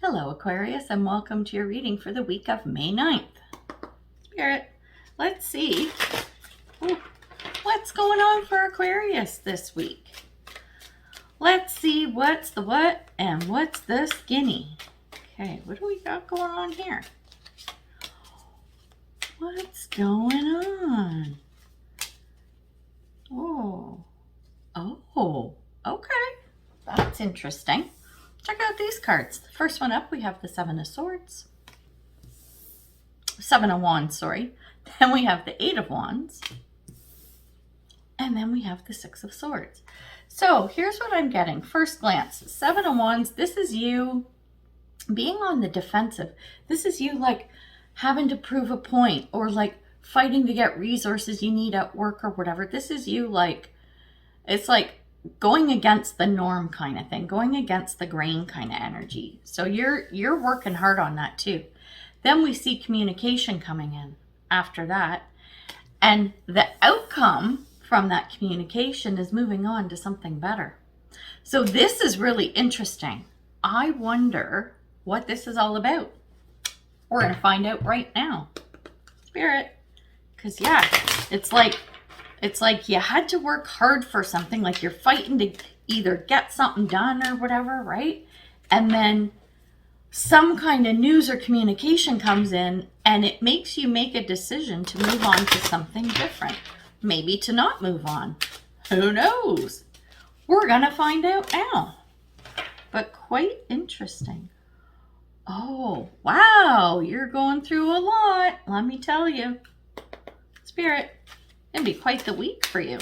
Hello, Aquarius, and welcome to your reading for the week of May 9th. Spirit, let's see what's going on for Aquarius this week. Let's see what's the what and what's the skinny. Okay, what do we got going on here? What's going on? Oh, okay. That's interesting. Check out these cards. The first one up, we have the Seven of Swords. Seven of Wands, sorry. Then we have the Eight of Wands. And then we have the Six of Swords. So here's what I'm getting. First glance, Seven of Wands, this is you being on the defensive. This is you like having to prove a point or like fighting to get resources you need at work or whatever. This is you like, it's like going against the norm kind of thing, going against the grain kind of energy. So you're working hard on that too. Then we see communication coming in after that. And the outcome from that communication is moving on to something better. So this is really interesting. I wonder what this is all about. We're going to find out right now. Spirit. Because yeah, it's like you had to work hard for something, like you're fighting to either get something done or whatever, right? And then some kind of news or communication comes in and it makes you make a decision to move on to something different. Maybe to not move on. Who knows? We're going to find out now. But quite interesting. Oh, wow. You're going through a lot. Let me tell you. Spirit. It'd be quite the week for you.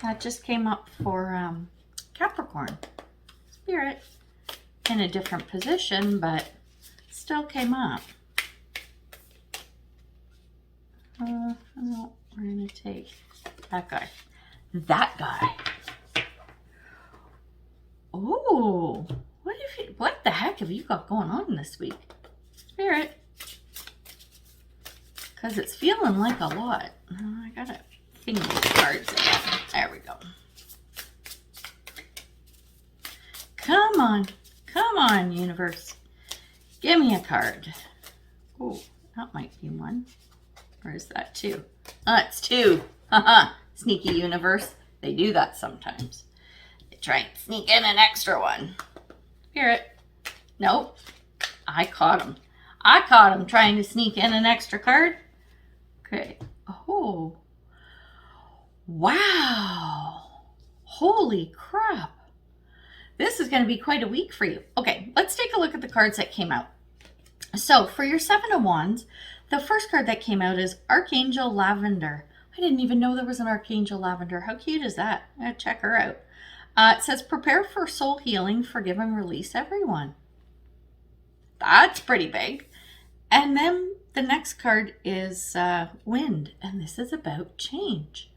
That just came up for Capricorn. Spirit in a different position, but still came up. No, we're going to take that guy. That guy. Oh, what the heck have you got going on this week? Spirit. Because it's feeling like a lot. I gotta finger the cards again. There we go. Come on, universe. Give me a card. Oh, that might be one. Or is that two? It's two. Haha, sneaky universe. They do that sometimes. They try and sneak in an extra one. Spirit. Nope. I caught him. I caught him trying to sneak in an extra card. Okay. Oh. Wow. Holy crap. This is going to be quite a week for you. Okay, let's take a look at the cards that came out. So for your Seven of Wands, the first card that came out is Archangel Lavender. I didn't even know there was an Archangel Lavender. How cute is that? I'm going to check her out. It says, prepare for soul healing, forgive and release everyone. That's pretty big. And then the next card is Wind, and this is about change.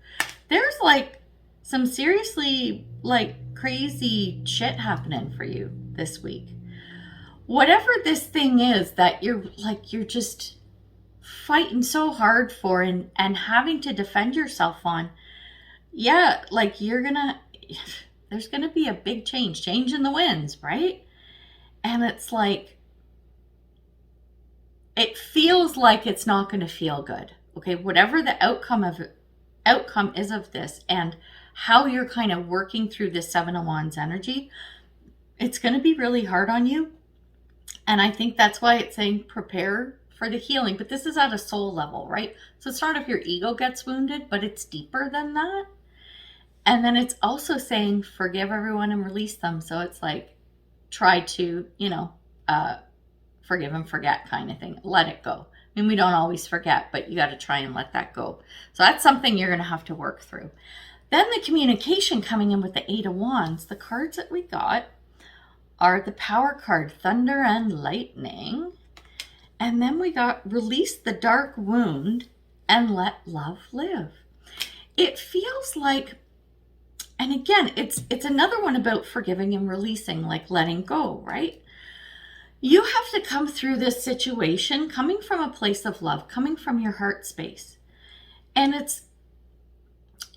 There's like some seriously like crazy shit happening for you this week. Whatever this thing is that you're just fighting so hard for and having to defend yourself on, yeah, like there's gonna be a big change in the winds, right? And it's like, it feels like it's not going to feel good. Okay, whatever the outcome is of this and how you're kind of working through this Seven of Wands energy, it's going to be really hard on you. And I think that's why it's saying prepare for the healing. But this is at a soul level, right? So it's not if your ego gets wounded, but it's deeper than that. And then it's also saying forgive everyone and release them. So it's like try to, forgive and forget kind of thing. Let it go. I mean, we don't always forget, but you got to try and let that go. So that's something you're going to have to work through. Then the communication coming in with the Eight of Wands, the cards that we got are the Power card, Thunder and Lightning. And then we got Release the Dark Wound and Let Love Live. It feels like, and again, it's another one about forgiving and releasing, like letting go, right? You have to come through this situation coming from a place of love, coming from your heart space. And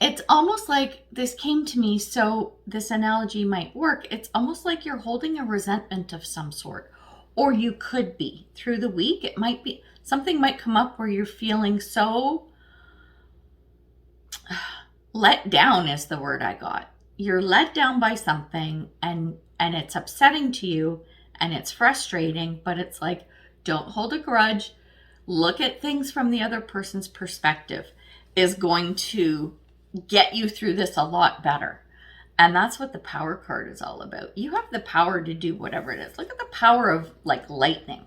it's almost like this came to me, so this analogy might work. It's almost like you're holding a resentment of some sort, or you could be through the week. It might be something might come up where you're feeling so let down is the word I got. You're let down by something, and it's upsetting to you, and it's frustrating, but it's like, don't hold a grudge. Look at things from the other person's perspective is going to get you through this a lot better. And that's what the power card is all about. You have the power to do whatever it is. Look at the power of like lightning,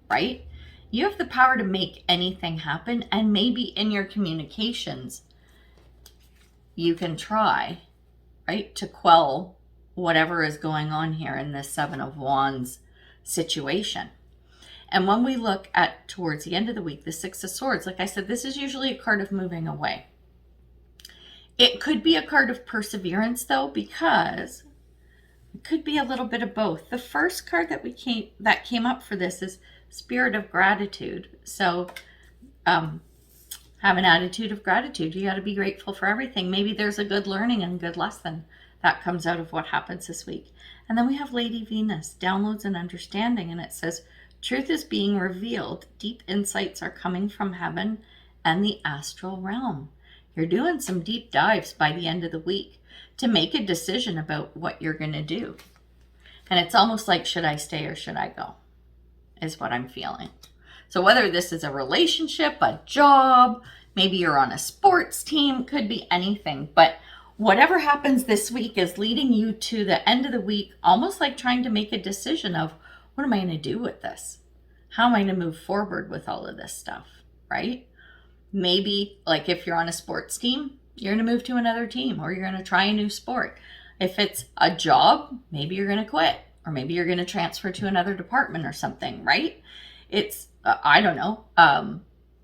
right? You have the power to make anything happen. And maybe in your communications, you can try, right, to quell whatever is going on here in this Seven of Wands situation. And when we look at towards the end of the week, the Six of Swords, like I said, this is usually a card of moving away. It could be a card of perseverance, though, because it could be a little bit of both. The first card that came up for this is Spirit of Gratitude. So have an attitude of gratitude. You got to be grateful for everything. Maybe there's a good learning and good lesson that comes out of what happens this week. And then we have Lady Venus, downloads and understanding. And it says, truth is being revealed. Deep insights are coming from heaven and the astral realm. You're doing some deep dives by the end of the week to make a decision about what you're going to do. And it's almost like, should I stay or should I go? Is what I'm feeling. So whether this is a relationship, a job, maybe you're on a sports team, could be anything. But whatever happens this week is leading you to the end of the week, almost like trying to make a decision of, what am I going to do with this? How am I going to move forward with all of this stuff, right? Maybe like if you're on a sports team, you're going to move to another team, or you're going to try a new sport. If it's a job, maybe you're going to quit, or maybe you're going to transfer to another department or something, right? It's, I don't know.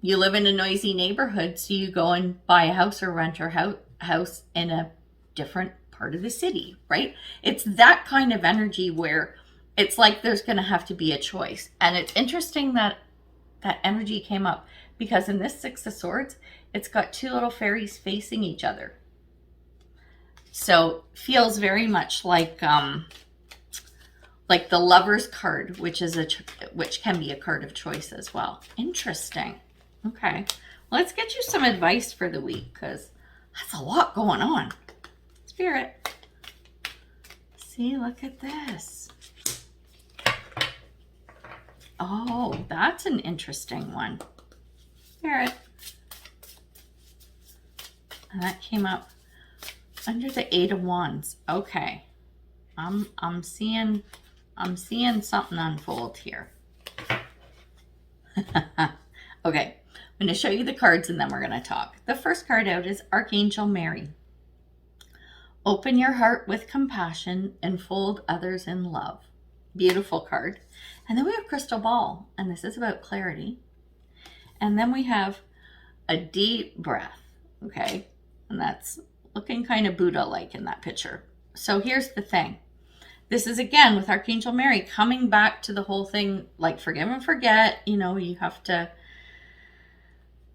You live in a noisy neighborhood, so you go and buy a house or rent a house in a different part of the city, right? It's that kind of energy where it's like there's going to have to be a choice. And it's interesting that that energy came up, because in this Six of Swords, it's got two little fairies facing each other. So feels very much like the Lover's card, which can be a card of choice as well. Interesting. Okay, well, let's get you some advice for the week, because that's a lot going on. Spirit. See, look at this. Oh, that's an interesting one. Spirit. And that came up under the Eight of Wands. Okay. I'm seeing something unfold here. Okay. I'm going to show you the cards and then we're going to talk. The first card out is Archangel Mary. Open your heart with compassion and fold others in love. Beautiful card. And then we have Crystal Ball, and this is about clarity. And then we have a deep breath, okay? And that's looking kind of Buddha-like in that picture. So here's the thing. This is, again, with Archangel Mary, coming back to the whole thing, like forgive and forget. You know, you have to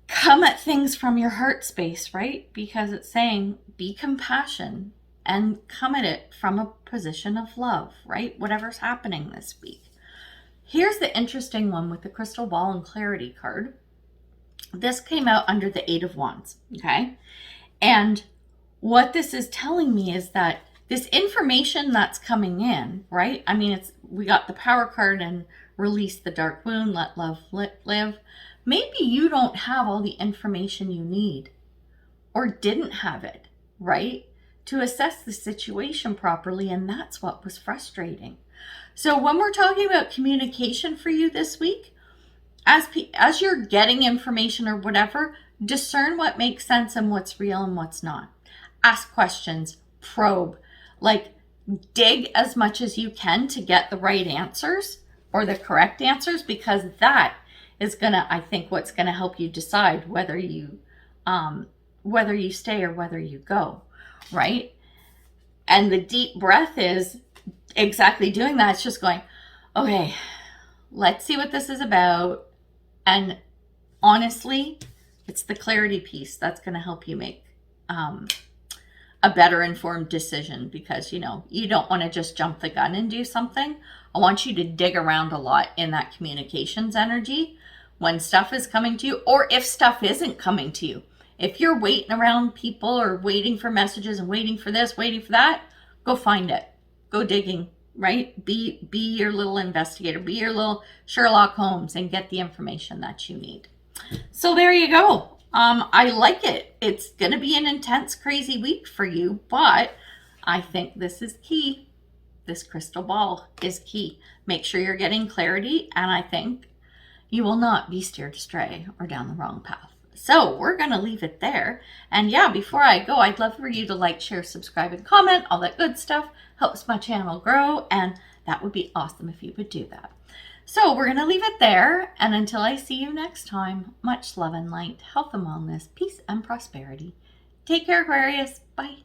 come at things from your heart space, right? Because it's saying be compassion and come at it from a position of love, right? Whatever's happening this week. Here's the interesting one with the Crystal Ball and Clarity card. This came out under the Eight of Wands, okay? And what this is telling me is that this information that's coming in, right? I mean, we got the Power card and release the dark wound, let love live. Maybe you don't have all the information you need, or didn't have it, right, to assess the situation properly, and that's what was frustrating. So when we're talking about communication for you this week, as you're getting information or whatever, discern what makes sense and what's real and what's not. Ask questions, probe, like dig as much as you can to get the right answers or the correct answers, because that is I think what's gonna help you decide whether you stay or whether you go, right? And the deep breath is exactly doing that. It's just going, okay, let's see what this is about. And honestly, it's the clarity piece that's going to help you make a better informed decision, because, you know, you don't want to just jump the gun and do something. I want you to dig around a lot in that communications energy when stuff is coming to you, or if stuff isn't coming to you. If you're waiting around people or waiting for messages and waiting for this, waiting for that, go find it. Go digging, right? Be your little investigator, be your little Sherlock Holmes, and get the information that you need. So there you go. I like it. It's going to be an intense, crazy week for you, but I think this is key. This crystal ball is key. Make sure you're getting clarity, and I think you will not be steered astray or down the wrong path. So we're going to leave it there. And yeah, before I go, I'd love for you to like, share, subscribe, and comment. All that good stuff helps my channel grow, and that would be awesome if you would do that. So we're going to leave it there. And until I see you next time, much love and light, health and wellness, peace and prosperity. Take care, Aquarius. Bye.